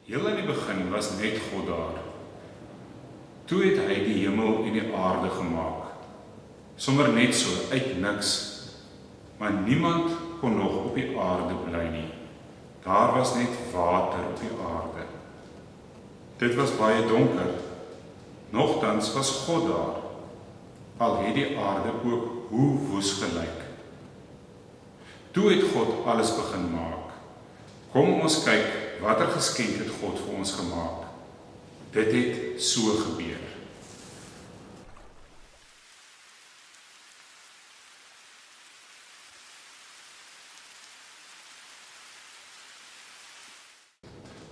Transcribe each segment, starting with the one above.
Heel in die begin was net God daar. Toe het hy die hemel en die aarde gemaak. Sommer net so, uit niks. Maar niemand kon nog op die aarde bly nie. Daar was net water op die aarde. Dit was baie donker. Nogtans was God daar. Al het die aarde ook hoe woes gelyk. Toe het God alles begin maak. Kom ons kyk, watter geskenk het God vir ons gemaak. Dit het so gebeur.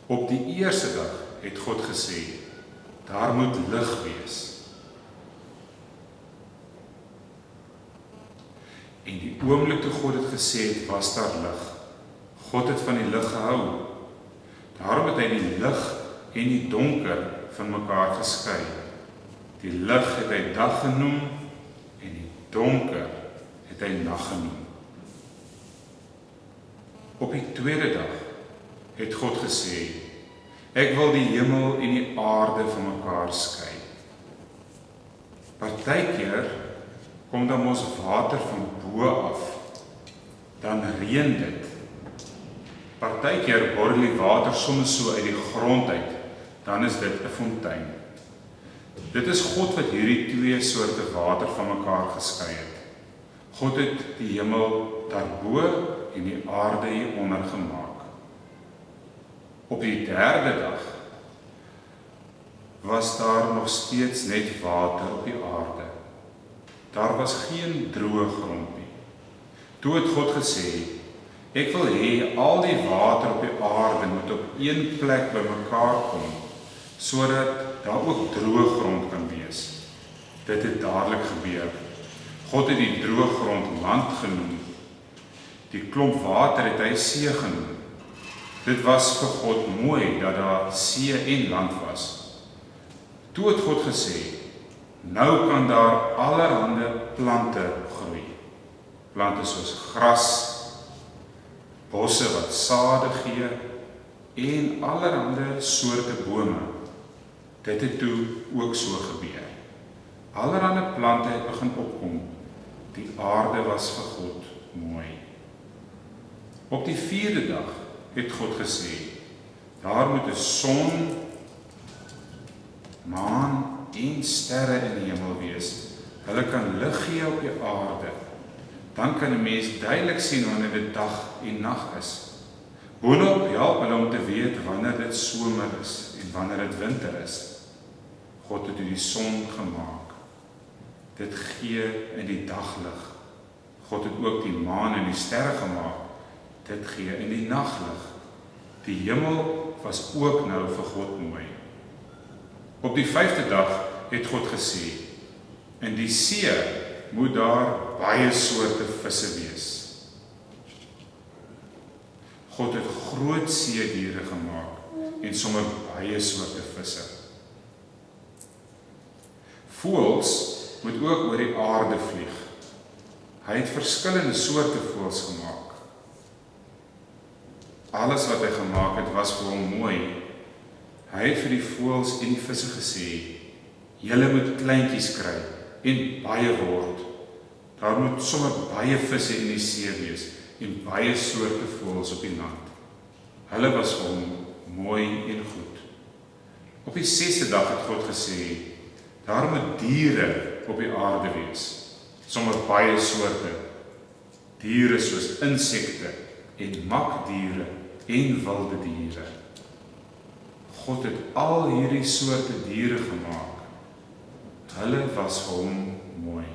Op die eerste dag het God gesê, daar moet lig wees. En die oomblik toe God het gesê het, was daar lig. God het van die lig gehou. Daarom het hy die lig en die donker van mekaar geskei. Die lig het hy dag genoem en die donker het hy nag genoem. Op die tweede dag het God gesê, ek wil die hemel en die aarde van mekaar skei. Partykeer kom dan mos water van bo af, dan reën dit. Partykeer borrel die water soms so uit die grond uit, dan is dit 'n fontein. Dit is God wat hierdie twee soorte water van mekaar geskei het. God het die hemel daarbo en die aarde hieronder gemaak. Op die derde dag was daar nog steeds net water op die aarde. Daar was geen droë grond nie. Toe het God gesê, ek wil hê al die water op die aarde moet op een plek bymekaar kom, sodat daar ook droë grond kan wees. Dit het dadelik gebeur. God het die droë grond land genoem. Die klomp water het hy see genoem. Dit was vir God mooi dat daar see en land was. Toe het God gesê, nou kan daar allerhande plante groei. Plante soos gras, bosse wat sade gee en allerhande soorte bome. Dit het toe ook so gebeur. Allerhande plante het begin opkom. Die aarde was vir God mooi. Op die vierde dag het God gesê, daar moet 'n son, maan en sterre in die hemel wees. Hulle kan lig gee op die aarde. Dan kan 'n mens duidelik sien wanneer dit dag en nag is. Boonop help hulle om te weet wanneer dit somer is en wanneer dit winter is. God het die son gemaak. Dit gee in die daglig. God het ook die maan en die sterre gemaak. Dit gee in die naglig. Die hemel was ook nou vir God mooi. Op die vyfde dag het God gesê, in die see moet daar baie soorte visse wees. God het groot seediere gemaak en sommer baie soorte visse. Voëls moet ook oor die aarde vlieg. Hy het verskillende soorte voëls gemaak. Alles wat hy gemaak het was vir hom mooi. Hy het vir die voëls en die visse gesê, julle moet kleintjies kry en baie word. Daar moet sommer baie visse in die see wees en baie soorte voëls op die land. Hulle was vir hom mooi en goed. Op die 6de dag het God gesê, daar moet diere op die aarde wees. Sommer baie soorte. Diere soos insekte en makdiere en wilde diere. God het al hierdie soorte diere gemaak. Hulle was vir hom mooi.